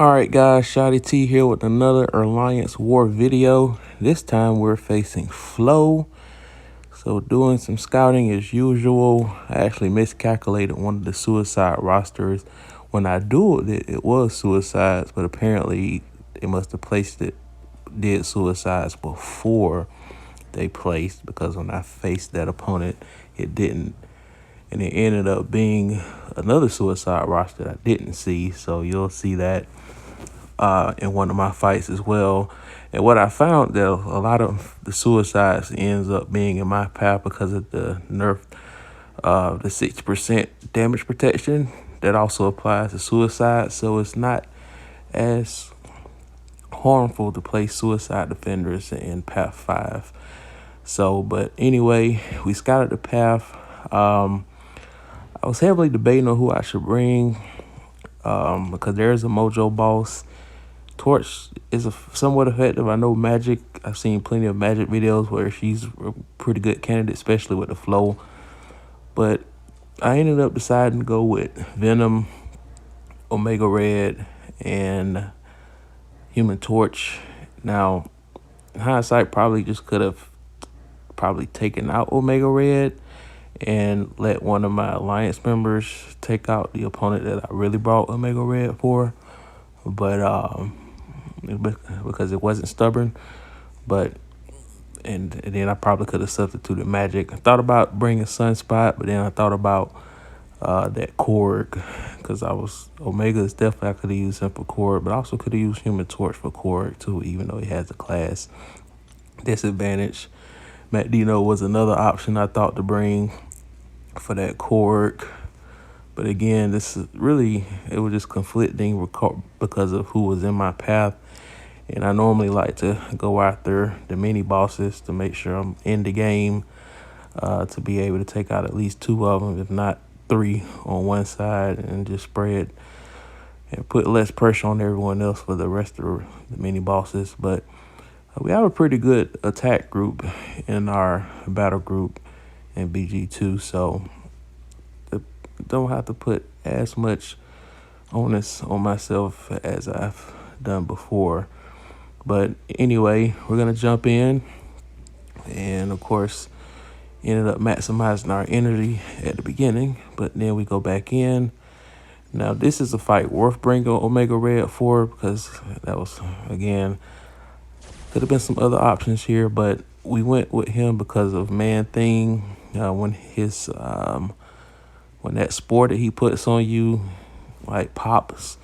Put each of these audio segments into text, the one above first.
Alright guys, Shotty T here with another Alliance War video. This time we're facing Flo. So doing some scouting as usual. I actually miscalculated one of the suicide rosters. When I do it was suicides, but apparently they must have placed it, did suicides before they placed, because when I faced that opponent, it didn't. And it ended up being another suicide roster that I didn't see. So you'll see that in one of my fights as well. And what I found, that a lot of the suicides ends up being in my path because of the nerf, the 60% damage protection that also applies to suicide. So it's not as harmful to play suicide defenders in path 5. So, but anyway, we scouted the path. I was heavily debating on who I should bring because there's a Mojo boss. Torch is somewhat effective. I know Magic. I've seen plenty of Magic videos where she's a pretty good candidate, especially with the flow. But I ended up deciding to go with Venom, Omega Red, and Human Torch. Now, in hindsight, probably just could have taken out Omega Red and let one of my Alliance members take out the opponent that I really brought Omega Red for. But because it wasn't stubborn. But and then I probably could have substituted Magic. I thought about bringing Sunspot, but then I thought about that Korg, because Omega is definitely, I could have used him for Korg, but I also could have used Human Torch for Korg too, even though he has a class disadvantage. Matt Dino was another option I thought to bring for that Korg. But again, this is really, it was just conflicting because of who was in my path. And I normally like to go after the mini bosses to make sure I'm in the game, to be able to take out at least 2 of them, if not 3 on one side, and just spread and put less pressure on everyone else for the rest of the mini bosses. But we have a pretty good attack group in our battle group in BG2, so don't have to put as much onus on myself as I've done before. But anyway, we're gonna jump in, and of course ended up maximizing our energy at the beginning, but then we go back in. Now this is a fight worth bringing Omega Red for, because that was, again, could have been some other options here, but we went with him because of Man Thing. When that spore that he puts on you like pops,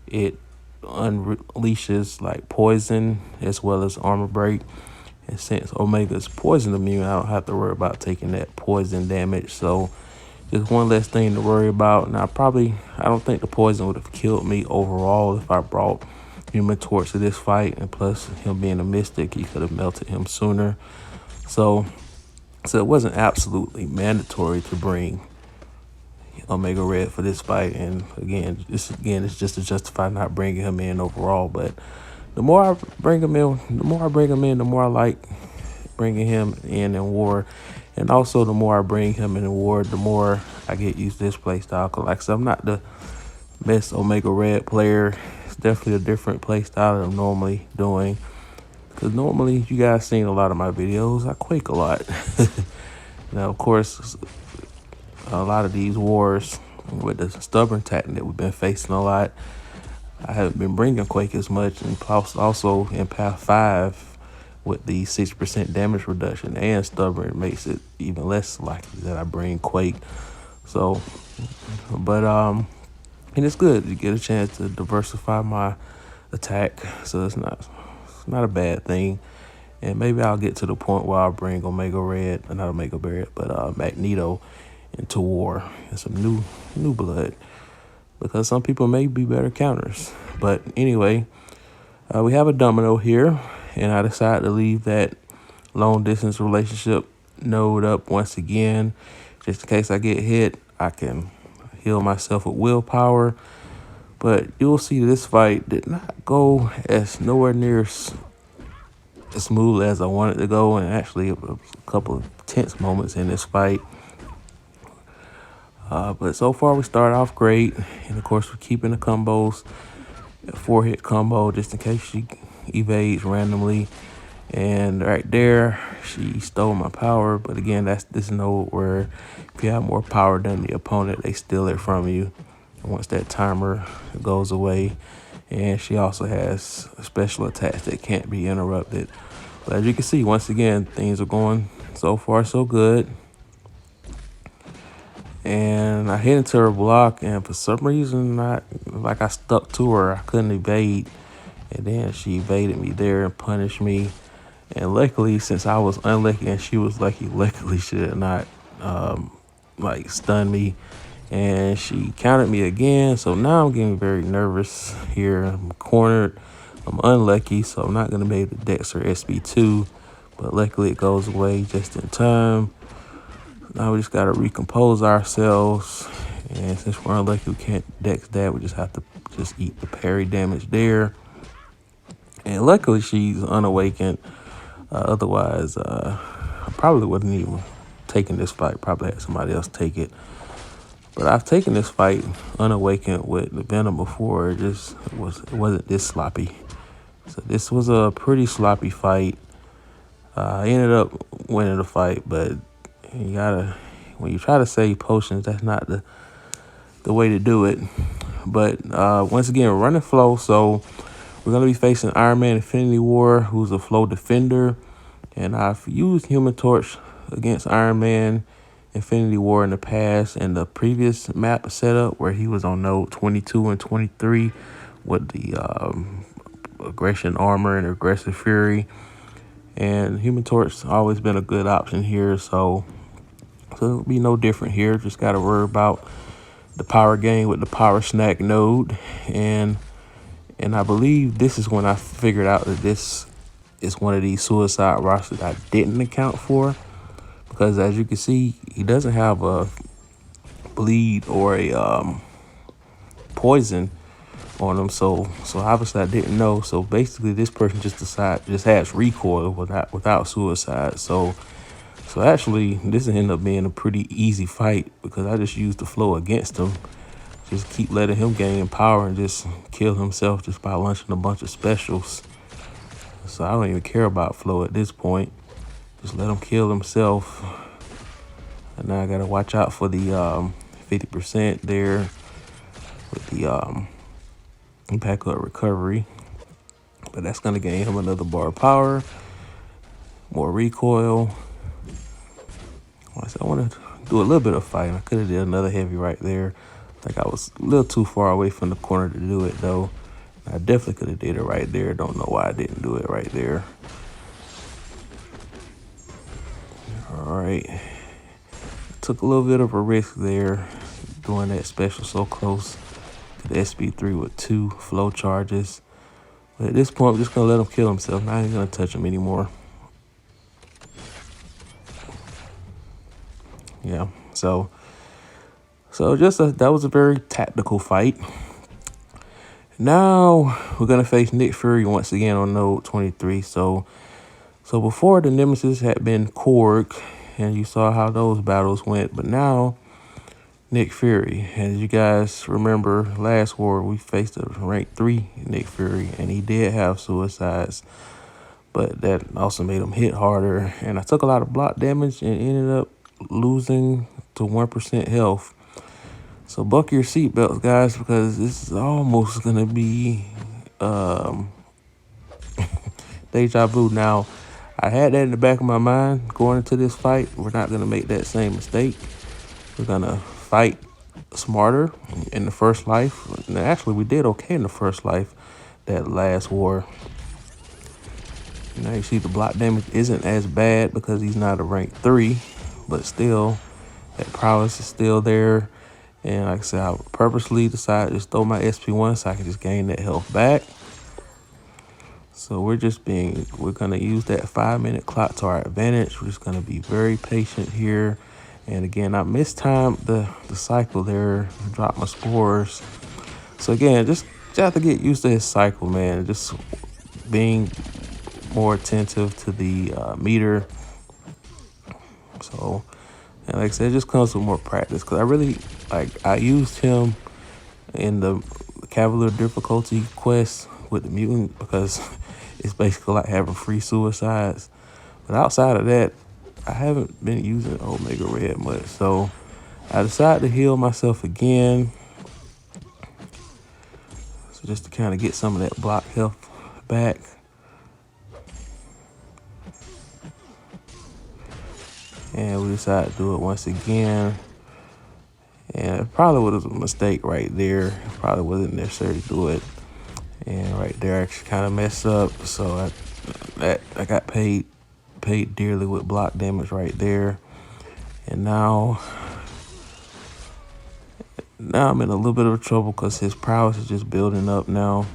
it unleashes like poison as well as armor break. And since Omega's poison immune, I don't have to worry about taking that poison damage. So just one less thing to worry about. Now I don't think the poison would have killed me overall if I brought Human Torch to this fight, and plus him being a mystic, he could have melted him sooner. So it wasn't absolutely mandatory to bring Omega Red for this fight. And again, it's just to justify not bringing him in overall. But the more I bring him in, the more I like bringing him in war. And also the more I bring him in war, the more I get used to this playstyle. Cause like I said, I'm not the best Omega Red player. It's definitely a different playstyle than I'm normally doing. Because normally, you guys seen a lot of my videos, I quake a lot. Now, of course, a lot of these wars with the stubborn tactic that we've been facing a lot, I haven't been bringing Quake as much. And also in path 5 with the 6% damage reduction and stubborn, it makes it even less likely that I bring Quake. So, but and it's good to get a chance to diversify my attack, so it's not a bad thing. And maybe I'll get to the point where I'll bring Omega Red, not Omega Red, but Magneto into war and some new blood, because some people may be better counters. But anyway, we have a Domino here, and I decided to leave that long distance relationship node up once again, just in case I get hit. I can heal myself with willpower. But you'll see this fight did not go as nowhere near as smooth as I wanted to go, and actually a couple of tense moments in this fight. But so far we started off great, and of course we're keeping the combos a 4-hit combo just in case she evades randomly. And right there, she stole my power. But again, that's this node where if you have more power than the opponent, they steal it from you once that timer goes away. And she also has special attacks that can't be interrupted. But as you can see, once again, things are going so far so good. And I hit into her block, and for some reason, I stuck to her. I couldn't evade. And then she evaded me there and punished me. And luckily, since I was unlucky and she was luckily she did not stun me. And she countered me again. So now I'm getting very nervous here. I'm cornered. I'm unlucky, so I'm not going to be able to dex her SB2. But luckily, it goes away just in time. Now we just got to recompose ourselves. And since we're unlucky, we can't dex that. We just have to just eat the parry damage there. And luckily, she's unawakened. Otherwise, I probably wouldn't even taken this fight. Probably had somebody else take it. But I've taken this fight unawakened with the Venom before. It wasn't this sloppy. So this was a pretty sloppy fight. I ended up winning the fight, but when you try to save potions, that's not the way to do it. But once again, running flow. So we're going to be facing Iron Man Infinity War, who's a flow defender. And I've used Human Torch against Iron Man Infinity War in the past and the previous map setup where he was on node 22 and 23 with the aggression armor and aggressive fury. And Human Torch always been a good option here. So it'll be no different here. Just got to worry about the power gain with the power snack node. And I believe this is when I figured out that this is one of these suicide rosters I didn't account for. Because as you can see, he doesn't have a bleed or a poison on him. So obviously I didn't know. So basically this person just has recoil without suicide. So actually this ended up being a pretty easy fight because I just used the flow against him. Just keep letting him gain power and just kill himself just by launching a bunch of specials. So I don't even care about flow at this point. Just let him kill himself. And now I gotta watch out for the 50% there with the impact up recovery. But that's gonna gain him another bar of power, more recoil. I want to do a little bit of fighting. I could have did another heavy right there. I think I was a little too far away from the corner to do it though. I definitely could have did it right there. Don't know why I didn't do it right there. All right. Took a little bit of a risk there doing that special so close to the SB3 with 2 flow charges. But at this point, I'm just going to let him kill himself. Not even going to touch him anymore. Yeah, so that was a very tactical fight. Now we're going to face Nick Fury once again on node 23. So before the Nemesis had been Korg, and you saw how those battles went. But now Nick Fury, as you guys remember, last war we faced a rank 3 Nick Fury, and he did have suicides. But that also made him hit harder. And I took a lot of block damage and ended up losing to 1% health. So buckle your seatbelts, guys, because this is almost going to be deja vu. Now, I had that in the back of my mind going into this fight. We're not going to make that same mistake. We're going to fight smarter in the first life. And actually, we did okay in the first life, that last war. Now you see the block damage isn't as bad because he's not a rank 3, but still, that prowess is still there. And like I said, I purposely decided to just throw my SP1 so I can just gain that health back. So we're going to use that 5-minute clock to our advantage. We're just going to be very patient here. And again, I mistimed the cycle there, dropped my spores. So again, just have to get used to his cycle, man. Just being more attentive to the meter. So, and like I said, it just comes with more practice. Because I used him in the Cavalier difficulty quest with the mutant because it's basically like having free suicides. But outside of that, I haven't been using Omega Red much. So I decided to heal myself again. So just to kind of get some of that block health back. And we decided to do it once again. And it probably was a mistake right there. It probably wasn't necessary to do it. And right there, I actually kind of messed up. So I got paid dearly with block damage right there. And now I'm in a little bit of trouble because his prowess is just building up now.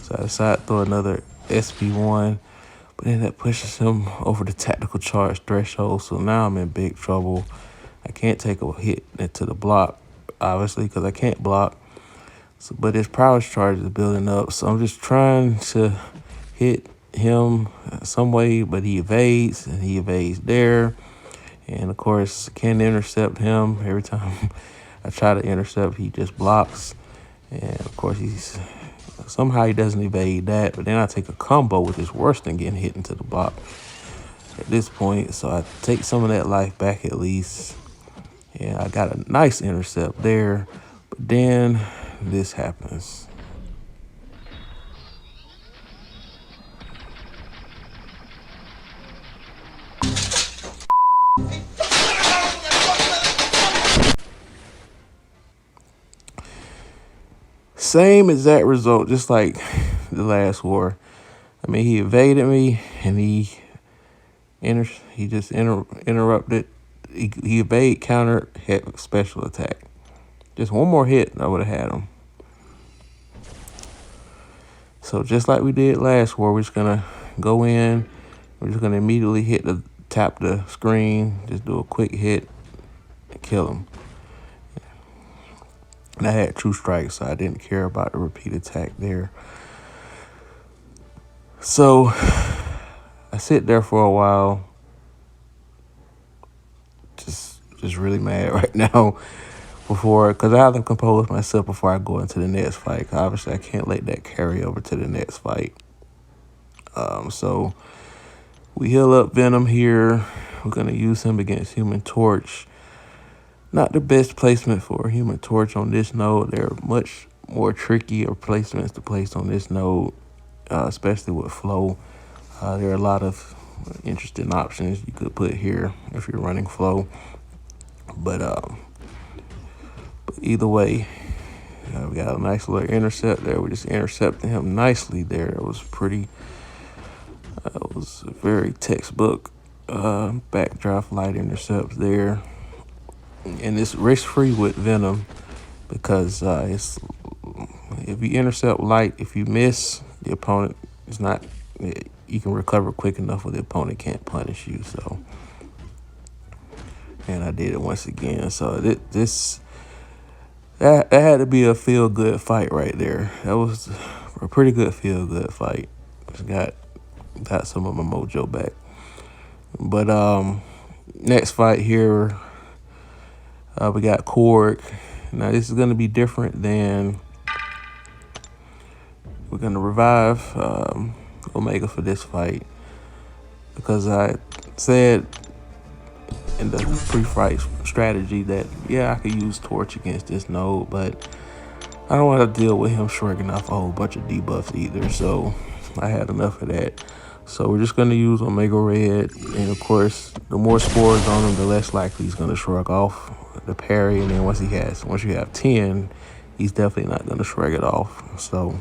So I decided to throw another SP1. But then that pushes him over the tactical charge threshold. So now I'm in big trouble. I can't take a hit into the block, obviously, because I can't block. So, but his prowess charge is building up. So I'm just trying to hit him some way, but he evades, and he evades there. And, of course, can't intercept him. Every time I try to intercept, he just blocks. And, of course, somehow he doesn't evade that. But then I take a combo, which is worse than getting hit into the block at this point. So I take some of that life back at least. And I got a nice intercept there. But then this happens. Same exact result, just like the last war. I mean, he evaded me, and he just interrupted. He evade, counter, hit, special attack. Just one more hit, and I would have had him. So just like we did last war, we're just gonna go in. We're just gonna immediately tap the screen, just do a quick hit, and kill him. And I had 2 strikes, so I didn't care about the repeat attack there. So I sit there for a while, just really mad right now because I have to compose myself before I go into the next fight. Obviously, I can't let that carry over to the next fight. So we heal up Venom here. We're going to use him against Human Torch. Not the best placement for Human Torch on this node. There are much more trickier placements to place on this node, especially with Flow. There are a lot of interesting options you could put here if you're running Flow. But either way, we got a nice little intercept there. We just intercepted him nicely there. It was it was a very textbook backdraft light intercepts there. And it's risk-free with Venom because if you intercept light, if you miss, the opponent is not, you can recover quick enough where the opponent can't punish you. So, and I did it once again. So that had to be a feel-good fight right there. That was a pretty good feel-good fight. Just got some of my mojo back. But next fight here, we got Korg. Now this is going to be different than, we're going to revive Omega for this fight because I said in the pre-fight strategy that, yeah, I could use Torch against this node, but I don't want to deal with him shrugging off a whole bunch of debuffs either, so I had enough of that. So we're just going to use Omega Red, and of course, the more spores on him, the less likely he's going to shrug off the parry, and then once you have 10, he's definitely not going to shrug it off. So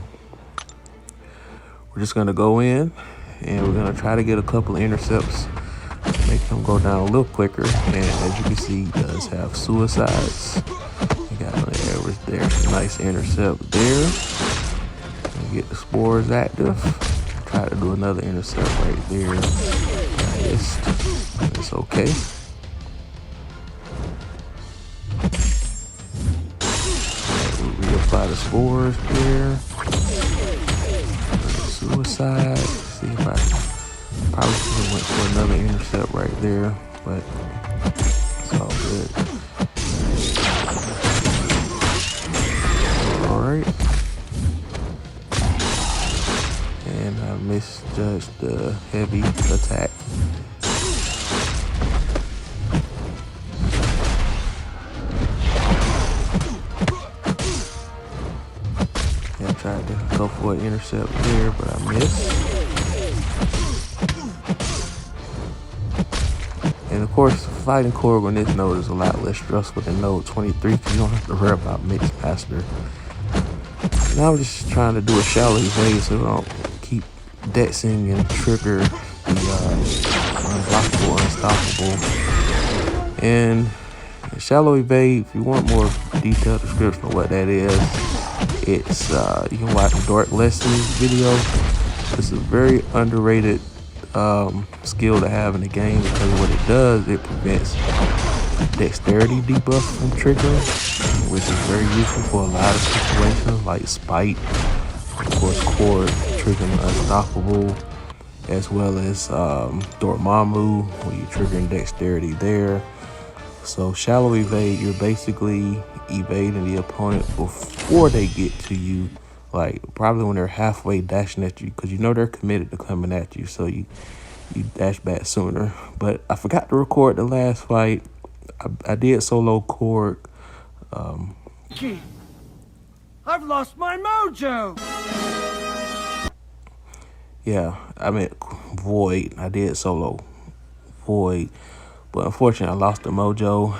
we're just going to go in, and we're going to try to get a couple of intercepts, make him go down a little quicker. And as you can see, he does have suicides. We got an average there, nice intercept there. And get the spores active. Try to do another intercept right there. It's okay. We reapply the spores here. Suicide. See if I probably should have went for another intercept right there, but it's all good. All right. I misjudged the heavy attack. I tried to go for an intercept there, but I missed. And of course, fighting Korg on this node is a lot less stressful than node 23 because you don't have to worry about mix master. Now I'm just trying to do a shallow evade so we don't keep dexing and trigger the unblockable, unstoppable. And shallow evade, if you want more detailed description of what that is, it's you can watch Dork Lessons video. It's a very underrated skill to have in the game because what it does, it prevents dexterity debuff from triggering, which is very useful for a lot of situations like Spite, of course Cord triggering Unstoppable, as well as Dormammu when you're triggering dexterity there. So shallow evade, you're basically evading the opponent before they get to you, like probably when they're halfway dashing at you, because you know they're committed to coming at you, so you dash back sooner. But I forgot to record the last fight. I did solo Korg. I've lost my mojo. Yeah, I meant Void. I did solo Void, but unfortunately I lost the mojo.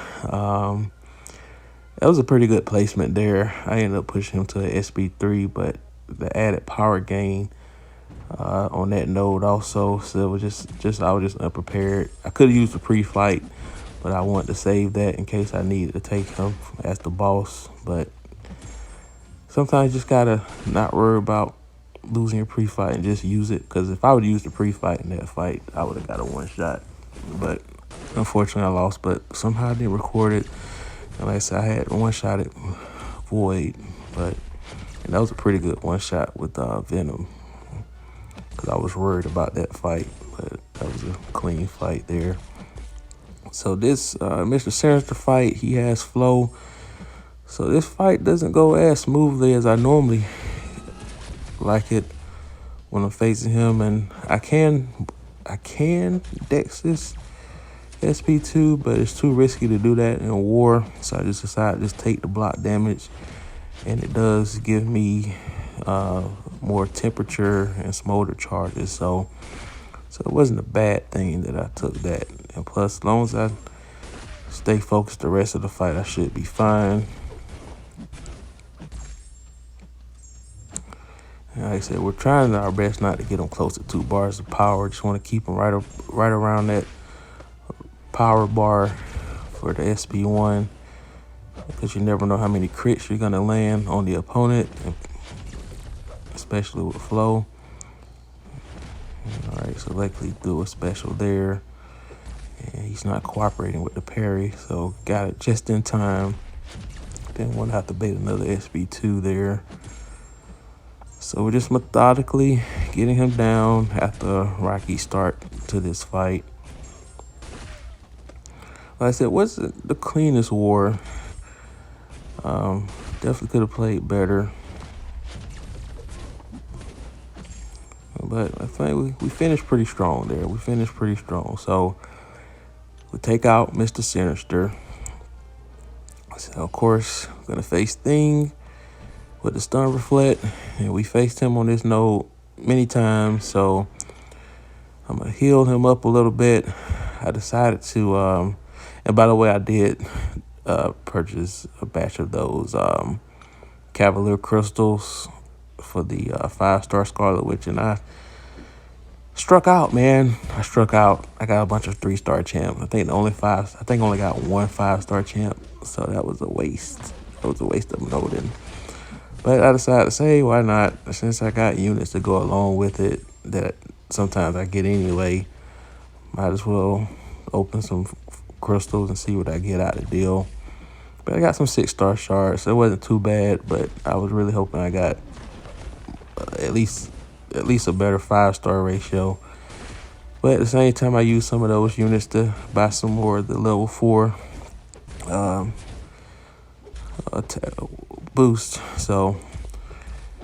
That was a pretty good placement there. I ended up pushing him to an SB3, but the added power gain on that node also, so it was just I was just unprepared. I could have used the pre-fight, but I wanted to save that in case I needed to take him as the boss. But sometimes you just gotta not worry about losing your pre-fight and just use it, because if I would use the pre-fight in that fight, I would have got a one-shot. But unfortunately I lost, but somehow I didn't record it. And like I said, I had one-shot at Void, and that was a pretty good one-shot with Venom, because I was worried about that fight, but that was a clean fight there. So this Mr. Sinister fight, he has flow. So this fight doesn't go as smoothly as I normally like it when I'm facing him, and I can dex this SP2, but it's too risky to do that in war, so I just decided to just take the block damage, and it does give me more temperature and smolder charges, so it wasn't a bad thing that I took that. And plus, as long as I stay focused the rest of the fight, I should be fine. And like I said, we're trying our best not to get them close to 2 bars of power. Just want to keep them right around that power bar for the SP1, because you never know how many crits you're going to land on the opponent, especially with flow. All right, so luckily threw a special there, and he's not cooperating with the parry, so got it just in time. Didn't want to have to bait another SP2 there. So we're just methodically getting him down after a rocky start to this fight. Like I said, it wasn't the cleanest war. Definitely could have played better. But I think we finished pretty strong there. We finished pretty strong. So we take out Mr. Sinister. So of course, we're gonna face Thing with the stun reflect, and we faced him on this node many times. So I'm gonna heal him up a little bit. I decided to, and by the way, I did purchase a batch of those Cavalier crystals for the 5-star Scarlet Witch, and I struck out, man. I struck out. I got a bunch of 3-star champs. I think only got one 5-star champ, so that was a waste. It was a waste of loading. But I decided to say, why not? Since I got units to go along with it that sometimes I get anyway, might as well open some crystals and see what I get out of the deal. But I got some 6-star shards, so it wasn't too bad, but I was really hoping I got at least a better 5-star ratio. But at the same time, I used some of those units to buy some more of the level 4 boost, so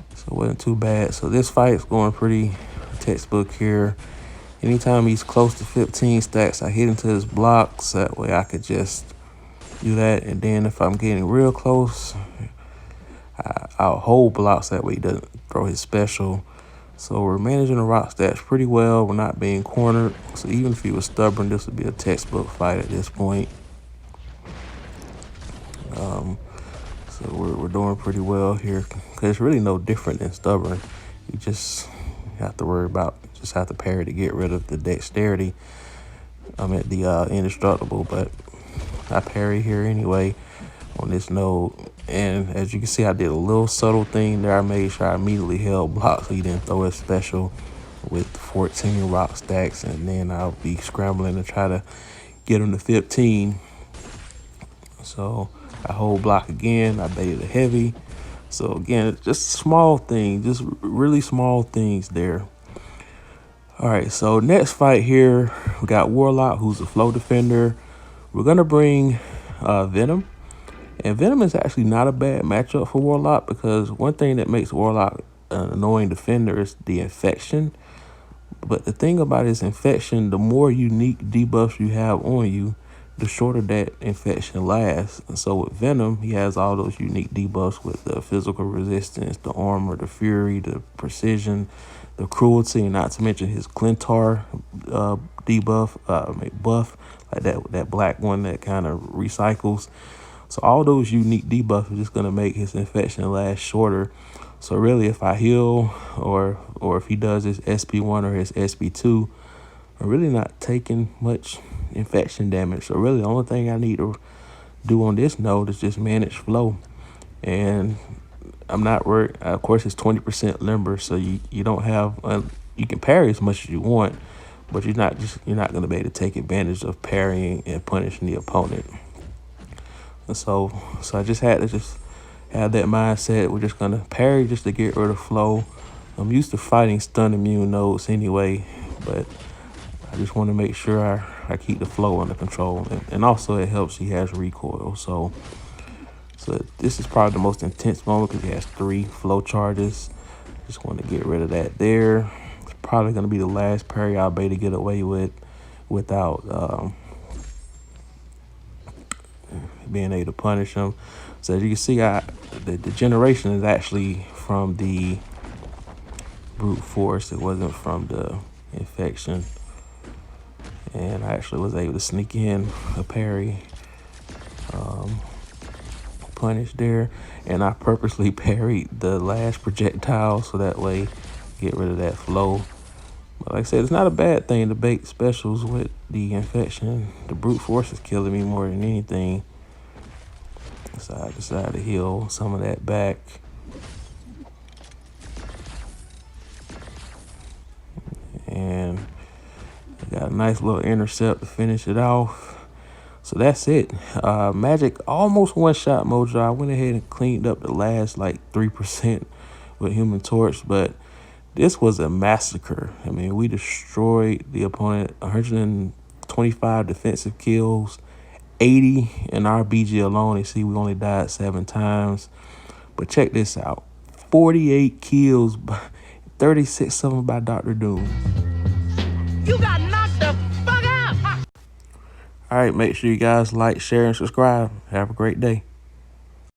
it wasn't too bad. So this fight is going pretty textbook here. Anytime he's close to 15 stacks, I hit into his blocks. That way I could just do that. And then if I'm getting real close, I'll hold blocks. That way he doesn't throw his special. So we're managing the rock stats pretty well. We're not being cornered. So even if he was stubborn, this would be a textbook fight at this point. So we're doing pretty well here, because it's really no different than stubborn. You just have to worry about, just have to parry to get rid of the dexterity. I'm at the indestructible, but I parry here anyway on this node. And as you can see, I did a little subtle thing there. I made sure I immediately held block so he didn't throw his special with 14 rock stacks, and then I'll be scrambling to try to get him to 15. So I hold block again. I baited a heavy. So again, it's just small things, just really small things there. All right, so next fight here, we got Warlock, who's a flow defender. We're gonna bring Venom. And Venom is actually not a bad matchup for Warlock, because one thing that makes Warlock an annoying defender is the infection. But the thing about his infection, the more unique debuffs you have on you, the shorter that infection lasts. And so with Venom, he has all those unique debuffs with the physical resistance, the armor, the fury, the precision, the cruelty, and not to mention his Clintar debuff, buff, like that black one that kind of recycles. So all those unique debuffs are just going to make his infection last shorter. So really, if I heal or if he does his SP1 or his SP2, I'm really not taking much infection damage. So really, the only thing I need to do on this node is just manage flow. And I'm not worried. Of course, it's 20% limber, so you don't have you can parry as much as you want, but you're not going to be able to take advantage of parrying and punishing the opponent. And so I just had to just have that mindset. We're just gonna parry just to get rid of flow. I'm used to fighting stun immune nodes anyway, but I just want to make sure I keep the flow under control. And also it helps he has recoil. So this is probably the most intense moment because he has 3 flow charges. Just want to get rid of that there. It's probably gonna be the last parry I'll be able to get away with without being able to punish him. So as you can see, the generation is actually from the brute force. It wasn't from the infection. And I actually was able to sneak in a parry punish there. And I purposely parried the last projectile so that way get rid of that flow. But like I said, it's not a bad thing to bait specials with the infection. The brute force is killing me more than anything. So I decided to heal some of that back. And I got a nice little intercept to finish it off. So that's it. Magic almost one-shot Mojo. I went ahead and cleaned up the last like 3% with Human Torch, but this was a massacre. I mean, we destroyed the opponent. 125 defensive kills. 80 in our BG alone. You see, we only died 7 times. But check this out. 48 kills, 36 of them by Dr. Doom. You got knocked the fuck out! All right, make sure you guys like, share, and subscribe. Have a great day.